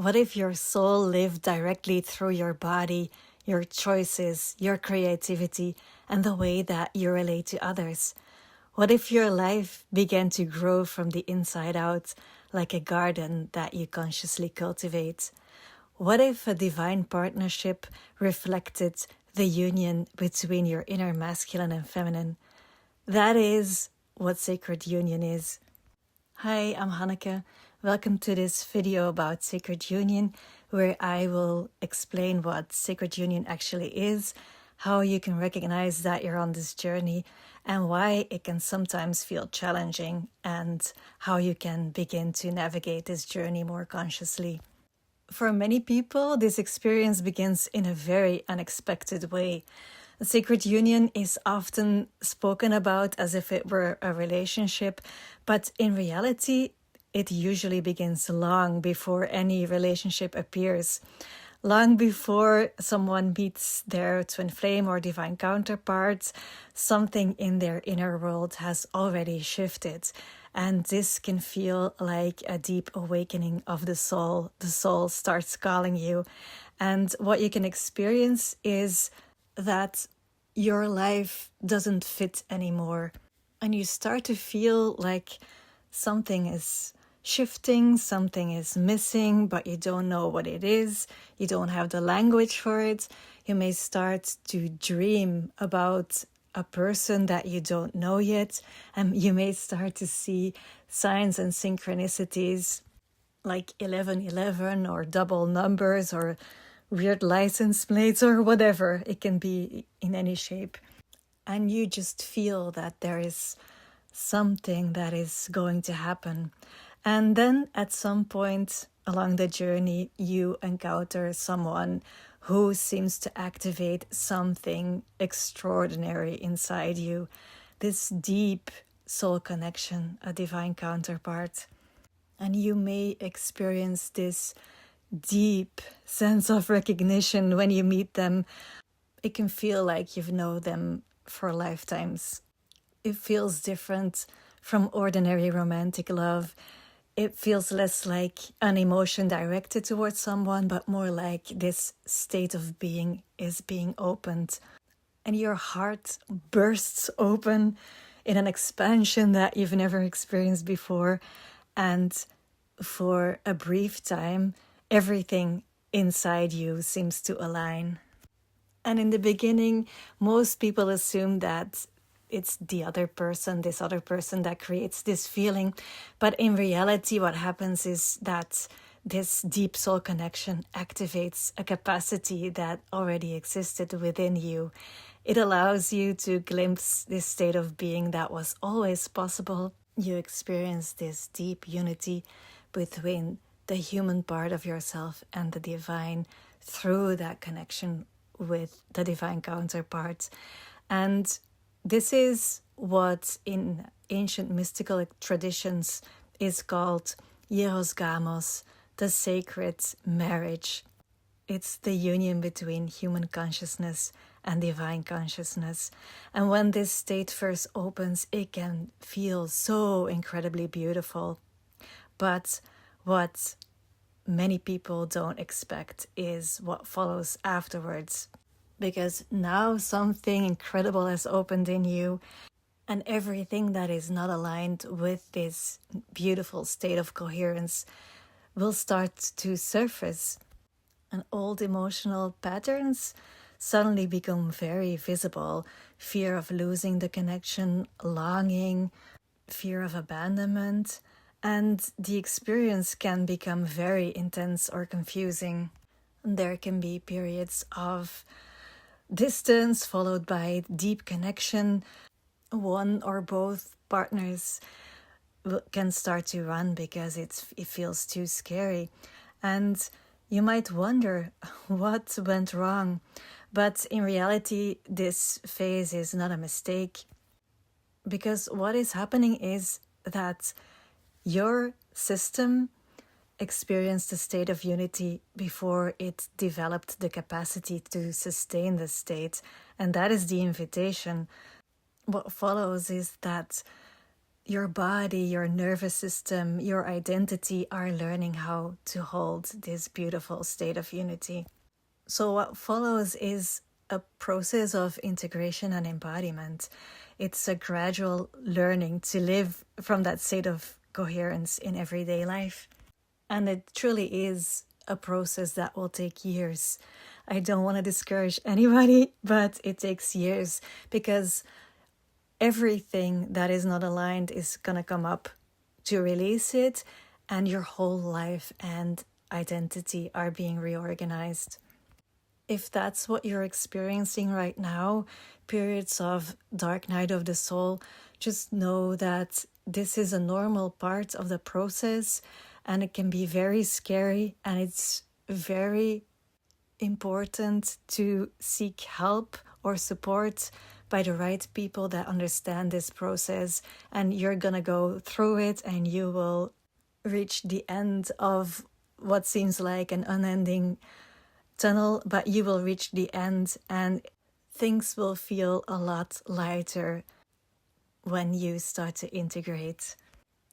What if your soul lived directly through your body, your choices, your creativity, and the way that you relate to others? What if your life began to grow from the inside out, like a garden that you consciously cultivate? What if a divine partnership reflected the union between your inner masculine and feminine? That is what sacred union is. Hi, I'm Hanneke. Welcome to this video about sacred union, where I will explain what sacred union actually is, how you can recognize that you're on this journey, and why it can sometimes feel challenging, and how you can begin to navigate this journey more consciously. For many people, this experience begins in a very unexpected way. The sacred union is often spoken about as if it were a relationship, but in reality, it usually begins long before any relationship appears. Long before someone meets their twin flame or divine counterpart, something in their inner world has already shifted. And this can feel like a deep awakening of the soul. The soul starts calling you. And what you can experience is that your life doesn't fit anymore. And you start to feel like something is shifting, something is missing, but you don't know what it is. You don't have the language for it. You may start to dream about a person that you don't know yet, and you may start to see signs and synchronicities like 1111 or double numbers or weird license plates or whatever. It can be in any shape. And you just feel that there is something that is going to happen. And then at some point along the journey, you encounter someone who seems to activate something extraordinary inside you. This deep soul connection, a divine counterpart. And you may experience this deep sense of recognition when you meet them. It can feel like you've known them for lifetimes. It feels different from ordinary romantic love. It feels less like an emotion directed towards someone, but more like this state of being is being opened. And your heart bursts open in an expansion that you've never experienced before. And for a brief time, everything inside you seems to align. And in the beginning, most people assume that it's the other person, this other person that creates this feeling. But in reality, what happens is that this deep soul connection activates a capacity that already existed within you. It allows you to glimpse this state of being that was always possible. You experience this deep unity between the human part of yourself and the divine through that connection with the divine counterpart. And this is what in ancient mystical traditions is called Hieros, Gamos, the sacred marriage. It's the union between human consciousness and divine consciousness. And when this state first opens, it can feel so incredibly beautiful. But what many people don't expect is what follows afterwards. Because now something incredible has opened in you, and everything that is not aligned with this beautiful state of coherence will start to surface. And old emotional patterns suddenly become very visible. Fear of losing the connection, longing, fear of abandonment, and the experience can become very intense or confusing. There can be periods of distance followed by deep connection. One or both partners can start to run because it feels too scary. And you might wonder what went wrong. But in reality, this phase is not a mistake. Because what is happening is that your system experienced a state of unity before it developed the capacity to sustain the state. And that is the invitation. What follows is that your body, your nervous system, your identity are learning how to hold this beautiful state of unity. So what follows is a process of integration and embodiment. It's a gradual learning to live from that state of coherence in everyday life. And it truly is a process that will take years. I don't want to discourage anybody, but it takes years because everything that is not aligned is going to come up to release it, and your whole life and identity are being reorganized. If that's what you're experiencing right now, periods of dark night of the soul, just know that this is a normal part of the process, and it can be very scary, and it's very important to seek help or support by the right people that understand this process. And you're gonna go through it, and you will reach the end of what seems like an unending tunnel, but you will reach the end, and things will feel a lot lighter when you start to integrate.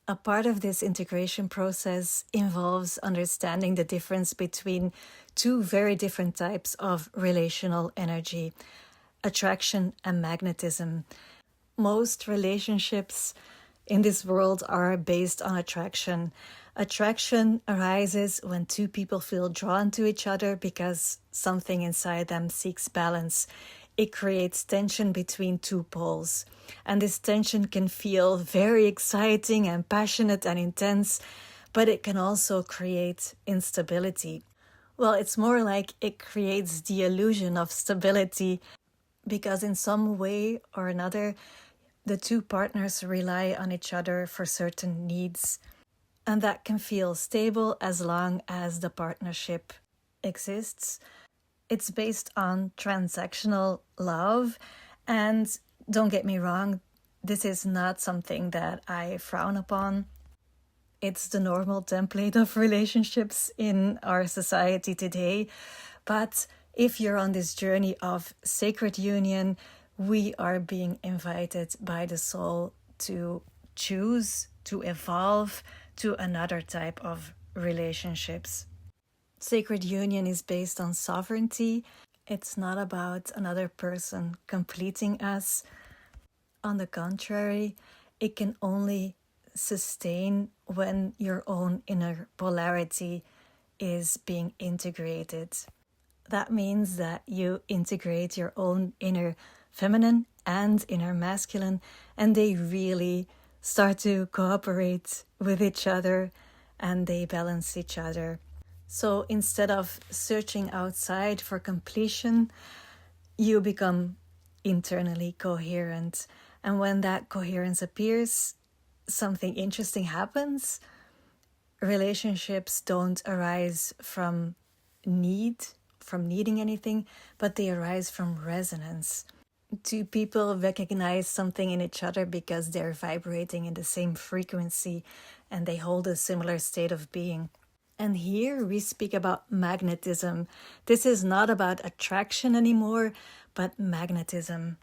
A part of this integration process involves understanding the difference between two very different types of relational energy: attraction and magnetism. Most relationships in this world are based on attraction. Attraction arises when two people feel drawn to each other because something inside them seeks balance. It creates tension between two poles. And this tension can feel very exciting and passionate and intense, but it can also create instability. Well, it's more like it creates the illusion of stability because in some way or another, the two partners rely on each other for certain needs. And that can feel stable as long as the partnership exists. It's based on transactional love. And don't get me wrong, this is not something that I frown upon. It's the normal template of relationships in our society today. But if you're on this journey of sacred union, we are being invited by the soul to choose, to evolve to another type of relationships. Sacred union is based on sovereignty. It's not about another person completing us. On the contrary, it can only sustain when your own inner polarity is being integrated. That means that you integrate your own inner feminine and inner masculine, and they really start to cooperate with each other and they balance each other. So instead of searching outside for completion, you become internally coherent. And when that coherence appears, something interesting happens. Relationships don't arise from needing anything, but they arise from resonance. Two people recognize something in each other because they're vibrating in the same frequency and they hold a similar state of being. And here we speak about magnetism. This is not about attraction anymore, but magnetism.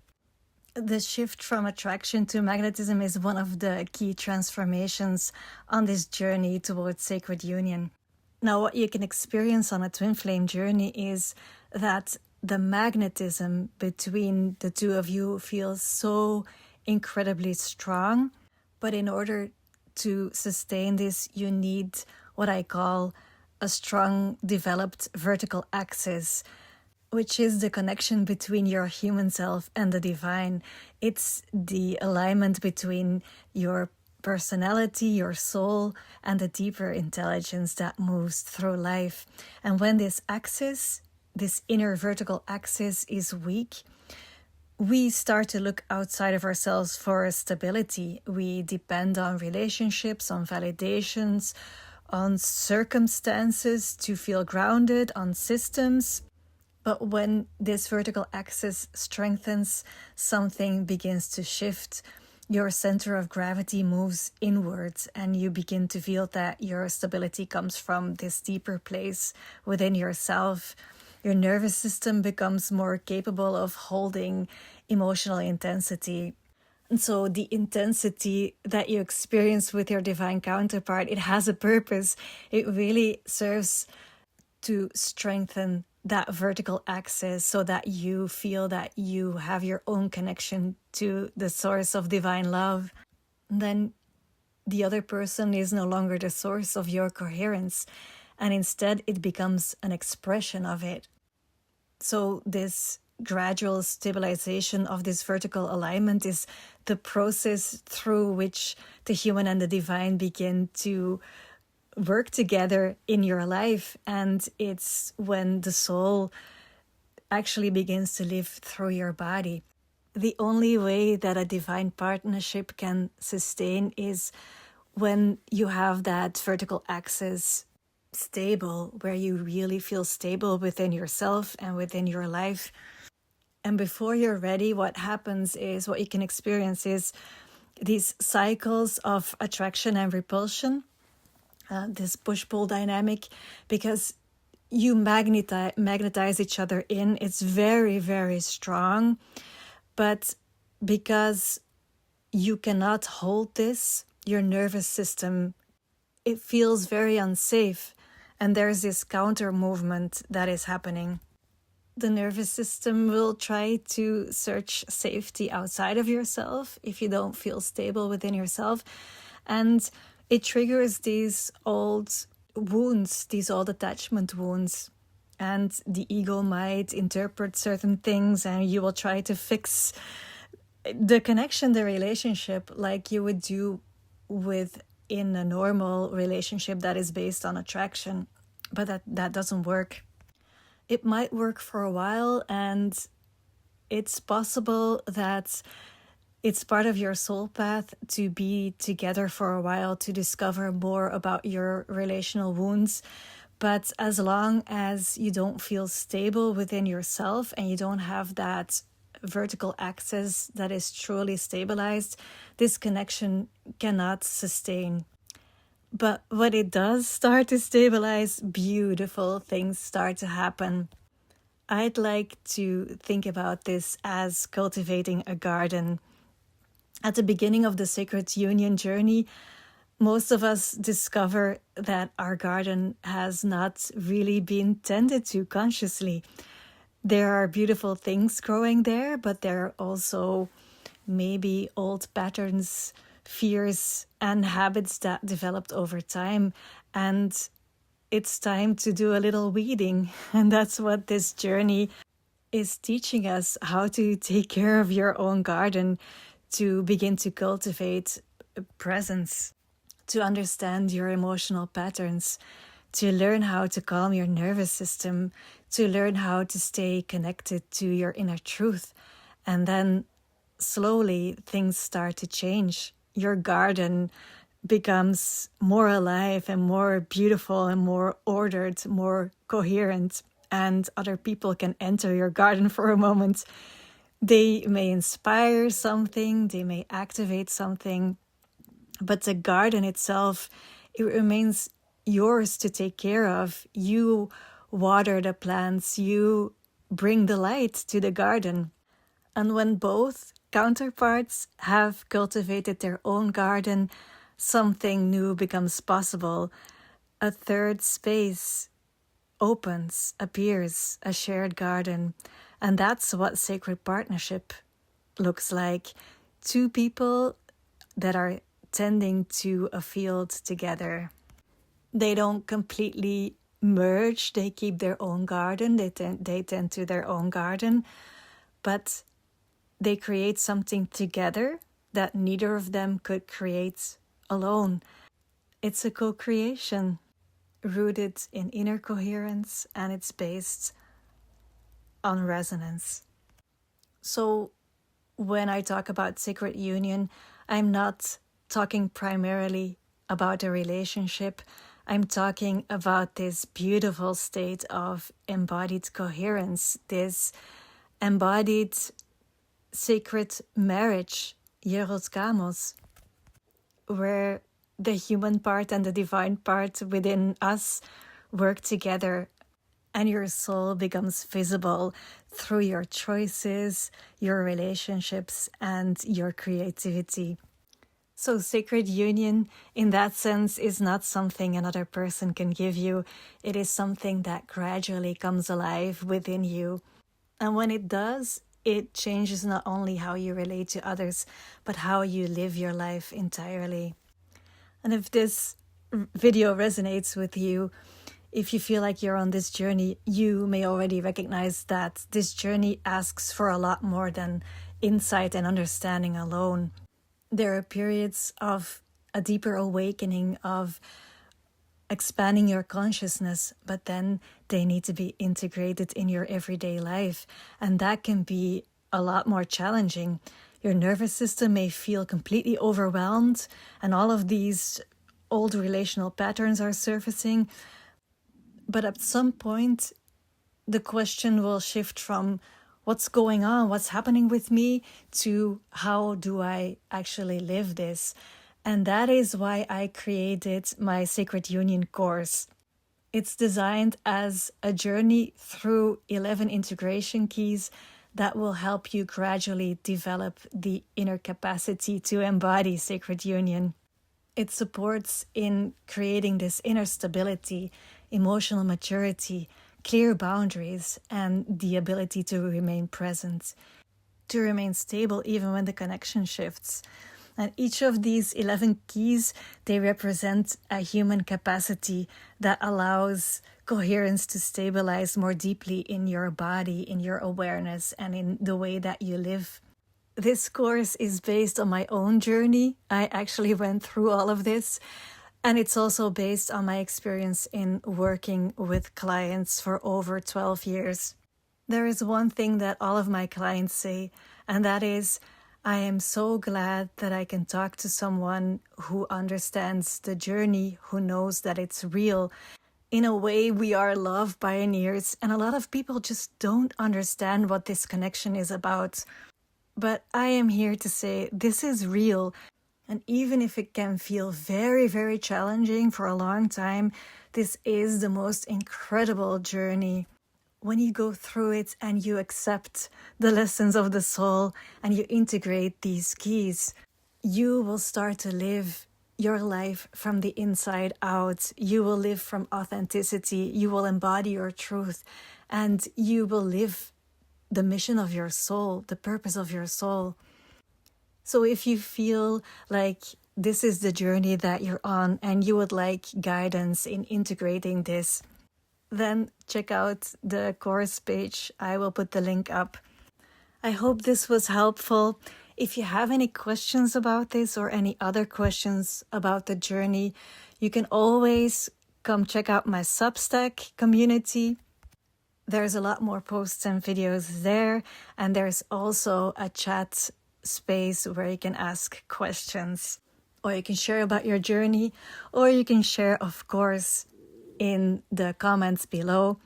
The shift from attraction to magnetism is one of the key transformations on this journey towards sacred union. Now, what you can experience on a twin flame journey is that the magnetism between the two of you feels so incredibly strong. But in order to sustain this, you need what I call a strong, developed vertical axis, which is the connection between your human self and the divine. It's the alignment between your personality, your soul, and the deeper intelligence that moves through life. And when this axis, this inner vertical axis, is weak, we start to look outside of ourselves for stability. We depend on relationships, on validations, on circumstances to feel grounded, on systems. But when this vertical axis strengthens, something begins to shift. Your center of gravity moves inwards, and you begin to feel that your stability comes from this deeper place within yourself. Your nervous system becomes more capable of holding emotional intensity. And so the intensity that you experience with your divine counterpart, it has a purpose. It really serves to strengthen that vertical axis so that you feel that you have your own connection to the source of divine love. And then the other person is no longer the source of your coherence, and instead it becomes an expression of it. So this gradual stabilization of this vertical alignment is the process through which the human and the divine begin to work together in your life. And it's when the soul actually begins to live through your body. The only way that a divine partnership can sustain is when you have that vertical axis stable, where you really feel stable within yourself and within your life. And before you're ready, what happens is, what you can experience is these cycles of attraction and repulsion, this push-pull dynamic, because you magnetize each other in. It's very, very strong. But because you cannot hold this, your nervous system, it feels very unsafe. And there's this counter movement that is happening. The nervous system will try to search safety outside of yourself if you don't feel stable within yourself. And it triggers these old wounds, these old attachment wounds. And the ego might interpret certain things, and you will try to fix the connection, the relationship, like you would do in a normal relationship that is based on attraction. But that doesn't work. It might work for a while, and it's possible that it's part of your soul path to be together for a while, to discover more about your relational wounds. But as long as you don't feel stable within yourself and you don't have that vertical axis that is truly stabilized, this connection cannot sustain. But when it does start to stabilize, beautiful things start to happen. I'd like to think about this as cultivating a garden. At the beginning of the sacred union journey, most of us discover that our garden has not really been tended to consciously. There are beautiful things growing there, but there are also maybe old patterns, fears, and habits that developed over time. And it's time to do a little weeding. And that's what this journey is teaching us, how to take care of your own garden, to begin to cultivate presence, to understand your emotional patterns, to learn how to calm your nervous system, to learn how to stay connected to your inner truth. And then slowly things start to change. Your garden becomes more alive and more beautiful and more ordered, more coherent, and other people can enter your garden for a moment. They may inspire something, they may activate something, but the garden itself, it remains yours to take care of. You water the plants, you bring the light to the garden. And when both counterparts have cultivated their own garden, something new becomes possible. A third space opens, appears, a shared garden. And that's what sacred partnership looks like. Two people that are tending to a field together. They don't completely merge. They keep their own garden. They tend to their own garden. But they create something together that neither of them could create alone. It's a co-creation rooted in inner coherence, and it's based on resonance. So when I talk about sacred union, I'm not talking primarily about a relationship. I'm talking about this beautiful state of embodied coherence, this embodied sacred marriage, Hieros, Gamos, where the human part and the divine part within us work together. and your soul becomes visible through your choices, your relationships, and your creativity. So sacred union, in that sense, is not something another person can give you. It is something that gradually comes alive within you. And when it does, it changes not only how you relate to others, but how you live your life entirely. And if this video resonates with you, if you feel like you're on this journey, you may already recognize that this journey asks for a lot more than insight and understanding alone. There are periods of a deeper awakening, of expanding your consciousness, but then they need to be integrated in your everyday life. And that can be a lot more challenging. Your nervous system may feel completely overwhelmed, and all of these old relational patterns are surfacing. But at some point, the question will shift from what's going on, what's happening with me, to how do I actually live this? And that is why I created my Sacred Union course. It's designed as a journey through 11 integration keys that will help you gradually develop the inner capacity to embody Sacred Union. It supports in creating this inner stability, emotional maturity, clear boundaries, and the ability to remain present, to remain stable even when the connection shifts. And each of these 11 keys, they represent a human capacity that allows coherence to stabilize more deeply in your body, in your awareness, and in the way that you live. This course is based on my own journey. I actually went through all of this. And it's also based on my experience in working with clients for over 12 years. There is one thing that all of my clients say, and that is, I am so glad that I can talk to someone who understands the journey, who knows that it's real. In a way, we are love pioneers, and a lot of people just don't understand what this connection is about. But I am here to say this is real. And even if it can feel very, very challenging for a long time, this is the most incredible journey. When you go through it and you accept the lessons of the soul and you integrate these keys, you will start to live your life from the inside out. You will live from authenticity. You will embody your truth, and you will live the mission of your soul, the purpose of your soul. So if you feel like this is the journey that you're on and you would like guidance in integrating this, then check out the course page. I will put the link up. I hope this was helpful. If you have any questions about this or any other questions about the journey, you can always come check out my Substack community. There's a lot more posts and videos there, and there's also a chat space where you can ask questions, or you can share about your journey, or you can share, of course, in the comments below.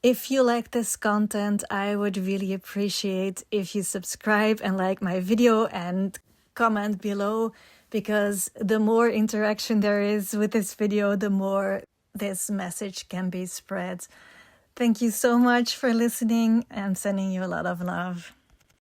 If you like this content, I would really appreciate if you subscribe and like my video and comment below, because the more interaction there is with this video, the more this message can be spread. Thank you so much for listening. I'm sending you a lot of love.